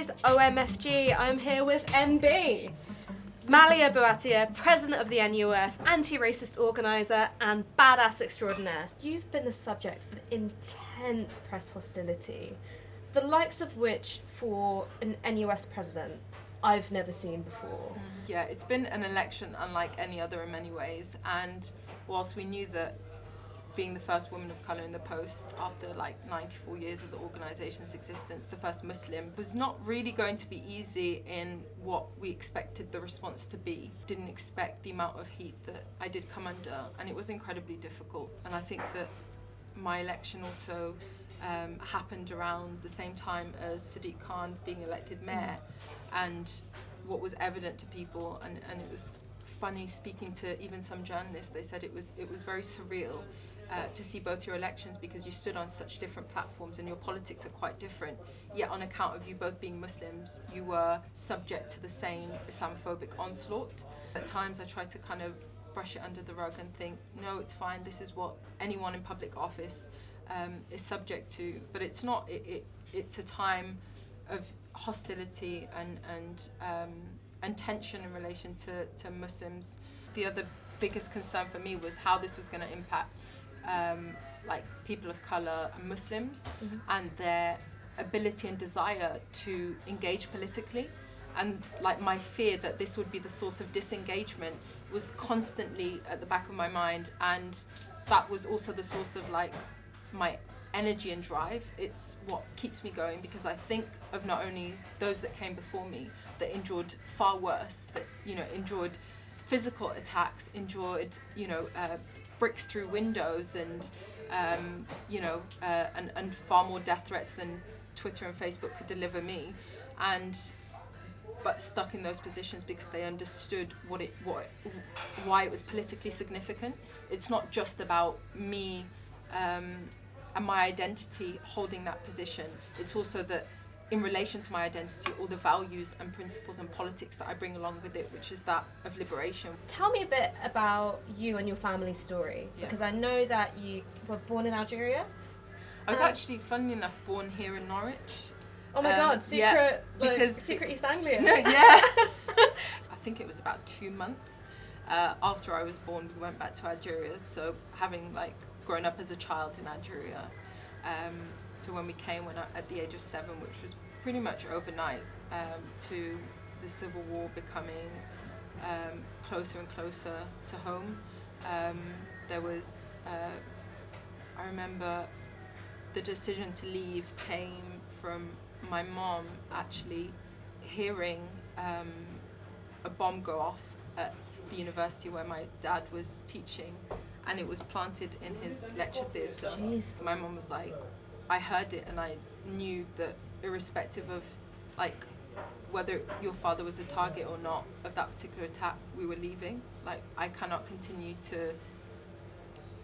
is OMFG. I'm here with MB. Malia Bouattia, president of the NUS, anti-racist organiser and badass extraordinaire. You've been the subject of intense press hostility, the likes of which for an NUS president I've never seen before. Yeah, it's been an election unlike any other in many ways, and whilst we knew that being the first woman of colour in the post after like 94 years of the organisation's existence, the first Muslim, was not really going to be easy in what we expected the response to be. Didn't expect the amount of heat that I did come under, and it was incredibly difficult. And I think that my election also happened around the same time as Sadiq Khan being elected mayor, and what was evident to people, and it was funny speaking to even some journalists, they said it was very surreal to see both your elections, because you stood on such different platforms and your politics are quite different, yet on account of you both being Muslims, you were subject to the same Islamophobic onslaught. At times I tried to kind of brush it under the rug and think, no, it's fine, this is what anyone in public office is subject to, but it's not. It's a time of hostility and tension in relation to Muslims. The other biggest concern for me was how this was going to impact like people of colour and Muslims, and their ability and desire to engage politically, and like my fear that this would be the source of disengagement was constantly at the back of my mind, and that was also the source of like my energy and drive. It's what keeps me going, because I think of not only those that came before me that endured far worse, that endured physical attacks, endured bricks through windows, and and far more death threats than Twitter and Facebook could deliver me, but stuck in those positions because they understood why it was politically significant. It's not just about me and my identity holding that position. It's also that in relation to my identity, all the values and principles and politics that I bring along with it, which is that of liberation. Tell me a bit about you and your family story, because I know that you were born in Algeria. I was actually, funnily enough, born here in Norwich. Oh my God, secret, because secret East Anglia. Yeah. I think it was about 2 months after I was born, we went back to Algeria. So having grown up as a child in Algeria, so when we came at the age of 7, which was pretty much overnight, to the civil war becoming closer and closer to home, there was, I remember the decision to leave came from my mom actually hearing a bomb go off at the university where my dad was teaching, and it was planted in his lecture theatre. So my mom was like, I heard it and I knew that irrespective of whether your father was a target or not of that particular attack, we were leaving. I cannot continue to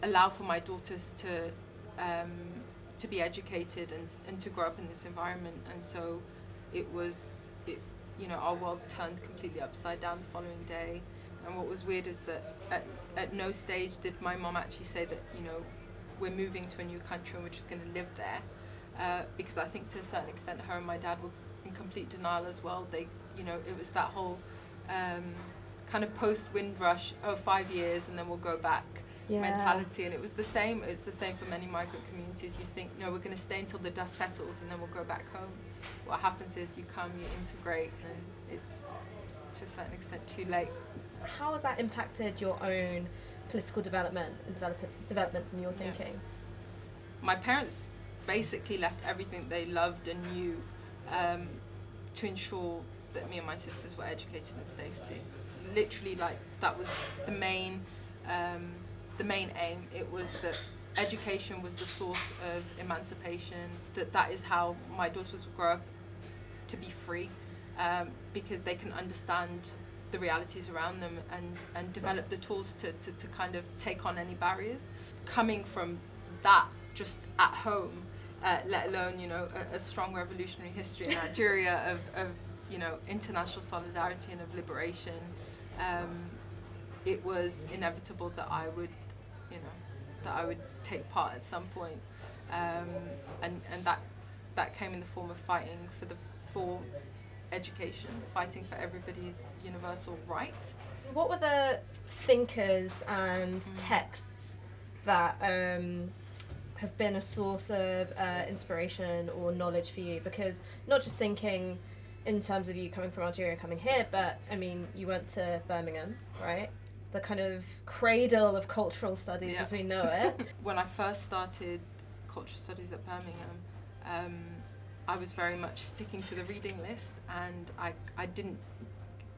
allow for my daughters to be educated and to grow up in this environment. And so our world turned completely upside down the following day. And what was weird is that at no stage did my mom actually say that, we're moving to a new country and we're just going to live there. Because I think to a certain extent her and my dad were in complete denial as well. They, it was that whole kind of post-Windrush, 5 years and then we'll go back mentality. And it was the same. It's the same for many migrant communities. You think, no, we're going to stay until the dust settles and then we'll go back home. What happens is you come, you integrate, and it's to a certain extent too late. How has that impacted your own political development and developments in your thinking? My parents basically left everything they loved and knew to ensure that me and my sisters were educated in safety. Literally, that was the main aim. It was that education was the source of emancipation, that is how my daughters would grow up to be free, because they can understand the realities around them and develop the tools to kind of take on any barriers. Coming from that just at home, let alone a strong revolutionary history in Nigeria of international solidarity and of liberation, it was inevitable that I would take part at some point, and that came in the form of fighting for the for education, fighting for everybody's universal right. What were the thinkers and texts that have been a source of inspiration or knowledge for you? Because not just thinking in terms of you coming from Algeria, coming here, but I mean, you went to Birmingham, right? The kind of cradle of cultural studies as we know it. When I first started cultural studies at Birmingham, I was very much sticking to the reading list, and I didn't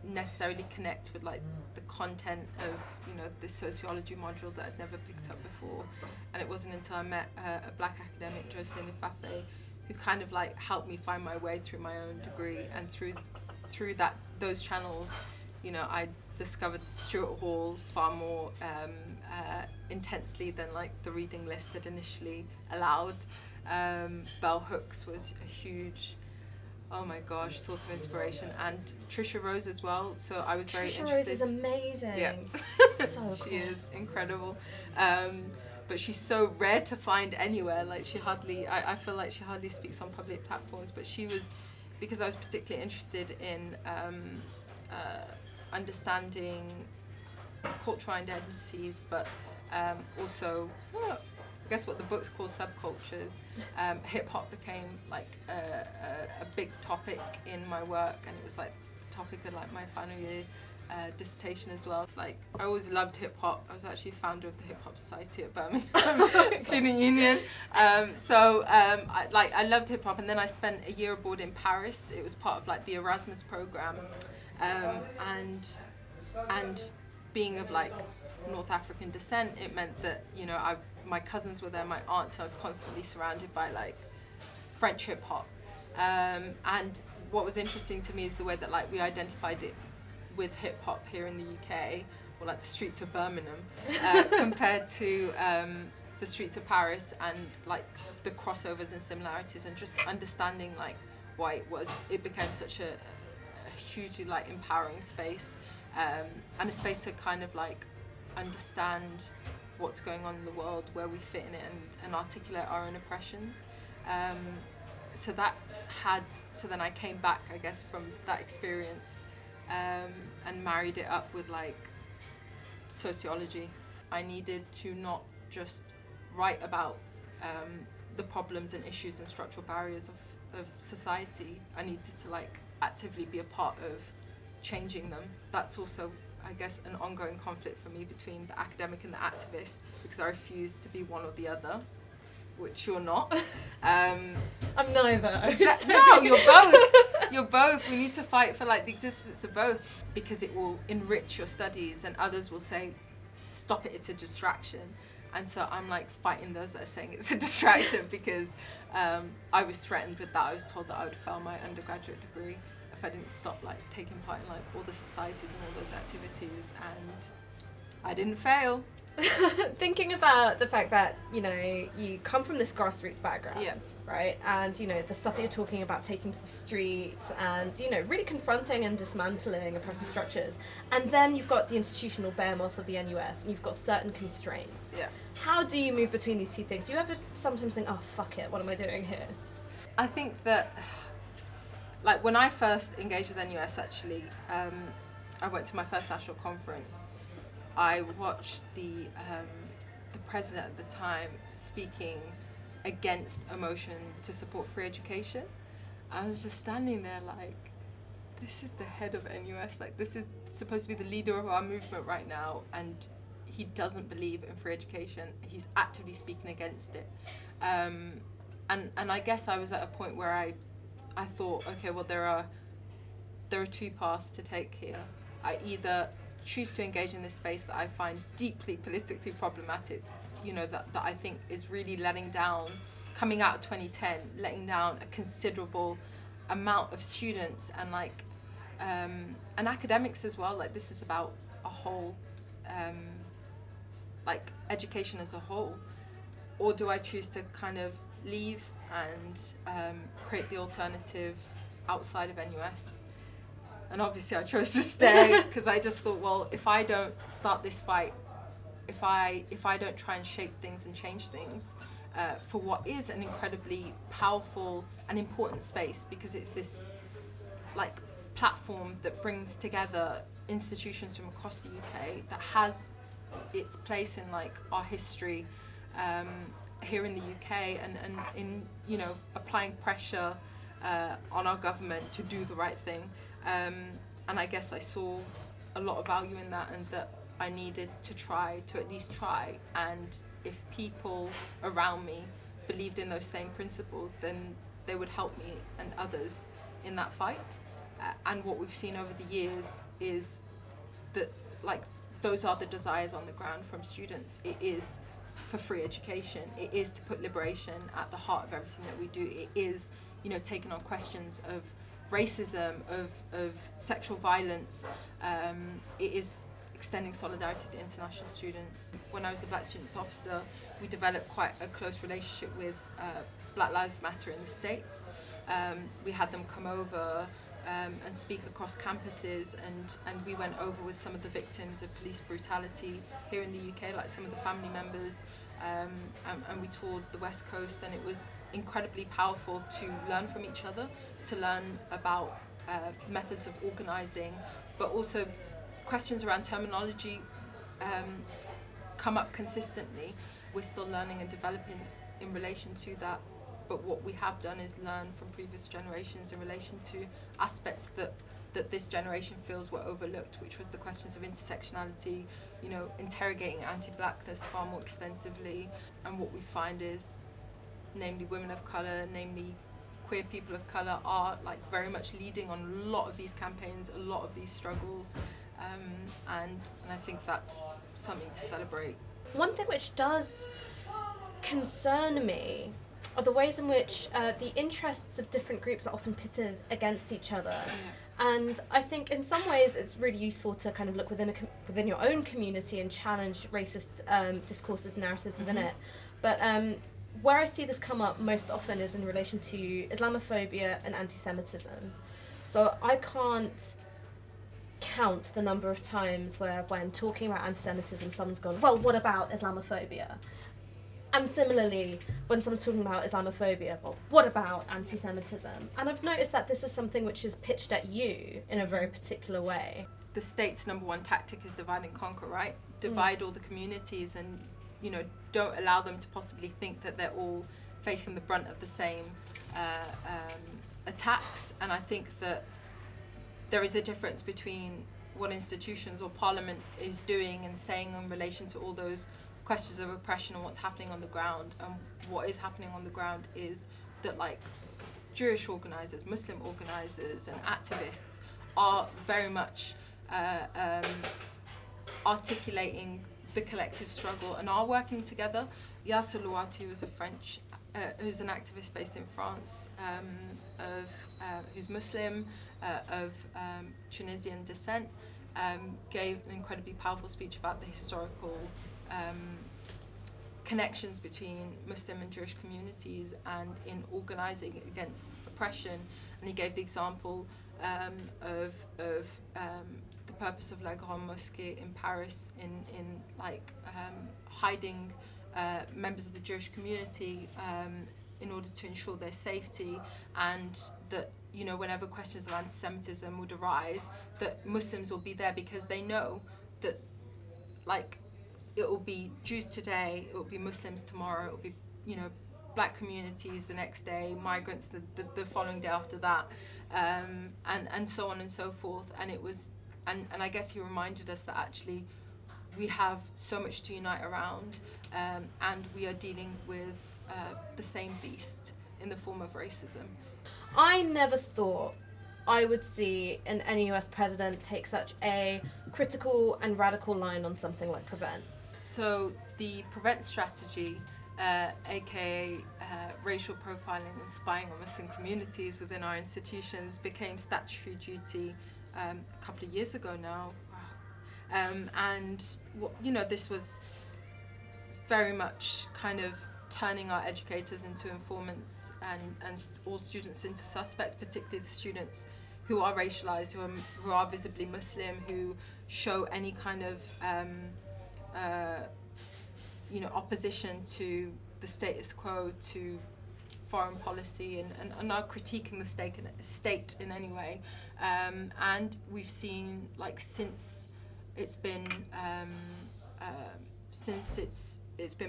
necessarily connect with like the content of, you know, this sociology module that I'd never picked up before. And it wasn't until I met a black academic, Jocelyn Ifafe, who kind of like helped me find my way through my own degree, and through those channels, you know, I discovered Stuart Hall far more intensely than like the reading list had initially allowed. Bell Hooks was a huge, oh my gosh, source of inspiration, and Trisha Rose as well. So I was very interested. Trisha Rose is amazing. Yeah, so cool. She is incredible. But she's so rare to find anywhere. Like I feel like she hardly speaks on public platforms. But she was, because I was particularly interested in understanding cultural identities, but also, I guess what the book's call subcultures. Hip hop became like a big topic in my work, and it was like the topic of like my final year dissertation as well. Like, I always loved hip hop. I was actually founder of the Hip Hop Society at Birmingham Student Union. I loved hip hop, and then I spent a year abroad in Paris. It was part of like the Erasmus program, and being of like North African descent, it meant that, you know, my cousins were there, my aunts, and I was constantly surrounded by like French hip hop. And what was interesting to me is the way that like we identified it with hip hop here in the UK, or like the streets of Birmingham, compared to the streets of Paris, and like the crossovers and similarities, and just understanding like why it became such a hugely like empowering space, and a space to kind of like understand what's going on in the world, where we fit in it, and articulate our own oppressions. So then I came back, I guess, from that experience, and married it up with like sociology. I needed to not just write about the problems and issues and structural barriers of society. I needed to like actively be a part of changing them. That's also, I guess, an ongoing conflict for me between the academic and the activist, because I refuse to be one or the other, which you're not. I'm neither. No, you're both. You're both. We need to fight for like the existence of both, because it will enrich your studies, and others will say, stop it, it's a distraction. And so I'm like fighting those that are saying it's a distraction, because I was threatened with that. I was told that I would fail my undergraduate degree if I didn't stop like taking part in like all the societies and all those activities, and I didn't fail. Thinking about the fact that, you know, you come from this grassroots background, right? And, you know, the stuff that you're talking about, taking to the streets and, you know, really confronting and dismantling oppressive structures. And then you've got the institutional behemoth of the NUS, and you've got certain constraints. Yeah. How do you move between these two things? Do you ever sometimes think, oh, fuck it, what am I doing here? I think that, like, when I first engaged with NUS, actually, I went to my first national conference. I watched the president at the time speaking against a motion to support free education. I was just standing there like, this is the head of NUS, like this is supposed to be the leader of our movement right now, and he doesn't believe in free education. He's actively speaking against it. And I guess I was at a point where I thought, okay, well there are two paths to take here. I either choose to engage in this space that I find deeply politically problematic, you know, that I think is really letting down, coming out of 2010, letting down a considerable amount of students and like, and academics as well. Like, this is about a whole, like education as a whole. Or do I choose to kind of leave and create the alternative outside of NUS? And obviously I chose to stay, because I just thought, well, if I don't start this fight, if I don't try and shape things and change things for what is an incredibly powerful and important space, because it's this like platform that brings together institutions from across the UK, that has its place in like our history here in the UK, and in, you know, applying pressure on our government to do the right thing. And I guess I saw a lot of value in that, and that I needed to at least try. And if people around me believed in those same principles, then they would help me and others in that fight. And what we've seen over the years is that, like, those are the desires on the ground from students. It is for free education. It is to put liberation at the heart of everything that we do. It is, you know, taking on questions of racism, of sexual violence. It is extending solidarity to international students. When I was the Black Students Officer, we developed quite a close relationship with Black Lives Matter in the States. We had them come over and speak across campuses, and we went over with some of the victims of police brutality here in the UK, like some of the family members, and we toured the West Coast, and it was incredibly powerful to learn from each other, to learn about methods of organising, but also questions around terminology come up consistently. We're still learning and developing in relation to that. But what we have done is learn from previous generations in relation to aspects that this generation feels were overlooked, which was the questions of intersectionality, you know, interrogating anti-blackness far more extensively. And what we find is, namely women of colour, namely queer people of colour, are like very much leading on a lot of these campaigns, a lot of these struggles, and I think that's something to celebrate. One thing which does concern me are the ways in which the interests of different groups are often pitted against each other. Yeah. And I think in some ways it's really useful to kind of look within your own community and challenge racist discourses, narratives within it. But where I see this come up most often is in relation to Islamophobia and antisemitism. So I can't count the number of times where, when talking about antisemitism, someone's gone, well, what about Islamophobia? And similarly, when someone's talking about Islamophobia, well, what about anti-Semitism? And I've noticed that this is something which is pitched at you in a very particular way. The state's number one tactic is divide and conquer, right? Divide all the communities and, you know, don't allow them to possibly think that they're all facing the brunt of the same attacks. And I think that there is a difference between what institutions or parliament is doing and saying in relation to all those questions of oppression and what's happening on the ground. And what is happening on the ground is that, like, Jewish organisers, Muslim organisers and activists are very much articulating the collective struggle and are working together. Malia Bouattia, who's an activist based in France, who's Muslim, of Tunisian descent, gave an incredibly powerful speech about the historical connections between Muslim and Jewish communities and in organising against oppression. And he gave the example of the purpose of La Grande Mosquée in Paris in hiding members of the Jewish community in order to ensure their safety, and that, you know, whenever questions of anti-Semitism would arise, that Muslims will be there because they know that, like, it will be Jews today, it will be Muslims tomorrow, it will be, you know, black communities the next day, migrants the following day after that, and so on and so forth. And it was, and I guess he reminded us that actually we have so much to unite around, and we are dealing with the same beast in the form of racism. I never thought I would see an NUS president take such a critical and radical line on something like Prevent. So the Prevent strategy, aka racial profiling and spying on Muslim communities within our institutions, became statutory duty a couple of years ago now. And, you know, this was very much kind of turning our educators into informants and all students into suspects, particularly the students who are racialized, who are visibly Muslim, who show any kind of opposition to the status quo, to foreign policy and are critiquing the state in any way. And we've seen, like, since it's been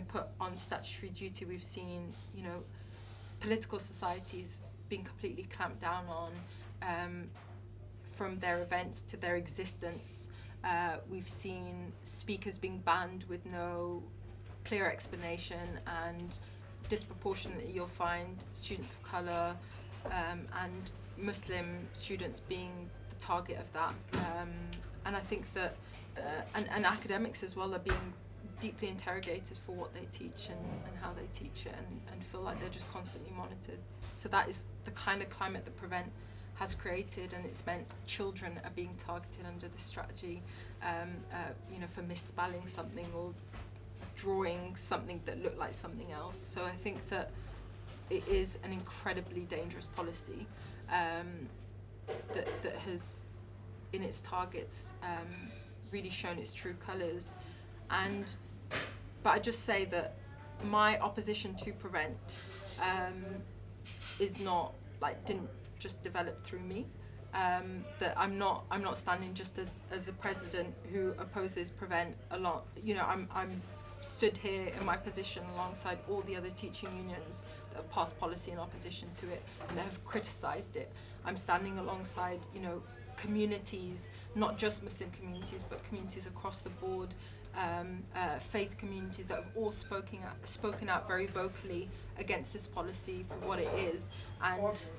put on statutory duty, we've seen, you know, political societies being completely clamped down on, from their events to their existence. We've seen speakers being banned with no clear explanation, and disproportionately you'll find students of colour and Muslim students being the target of that. And I think that, and academics as well are being deeply interrogated for what they teach and how they teach it, and feel like they're just constantly monitored. So that is the kind of climate that Prevent has created, and it's meant children are being targeted under this strategy, you know, for misspelling something or drawing something that looked like something else. So I think that it is an incredibly dangerous policy that has, in its targets, really shown its true colours. But I just say that my opposition to Prevent is not, like, didn't just develop through me. That I'm not standing just as a president who opposes Prevent a lot. You know, I'm stood here in my position alongside all the other teaching unions that have passed policy in opposition to it and that have criticised it. I'm standing alongside, you know, communities, not just Muslim communities, but communities across the board, faith communities that have all spoken out very vocally against this policy for what it is. And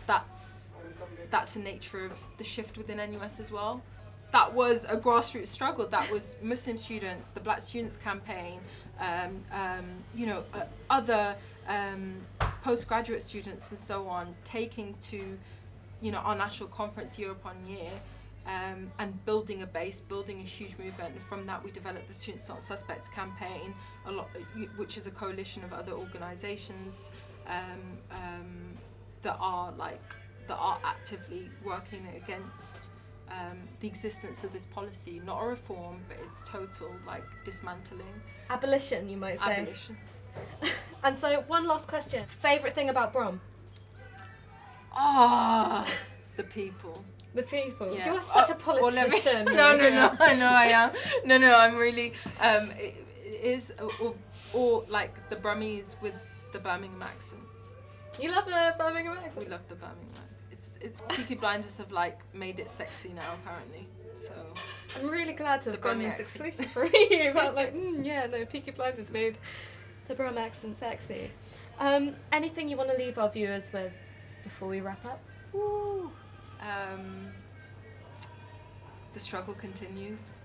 that's the nature of the shift within NUS as well. That was a grassroots struggle. That was Muslim students, the Black Students Campaign, you know, other postgraduate students and so on, taking to, you know, our national conference year upon year, and building a base, building a huge movement. And from that, we developed the Students Not Suspects campaign, which is a coalition of other organisations that are actively working against the existence of this policy. Not a reform, but it's total, like, dismantling. Abolition, you might say. Abolition. And so, one last question. Favourite thing about Brom? The people. The people. Yeah. You are such a politician. No, I know I am. No, I'm really, it is, or like the Burmese with the Birmingham accent. You love the Birmingham accent? We love the Birmingham accent. It's Peaky Blinders have, like, made it sexy now, apparently. So I'm really glad to have gone this accent. exclusive for you about, like, Peaky Blinders made the Brom accent sexy. Anything you want to leave our viewers with before we wrap up? The struggle continues.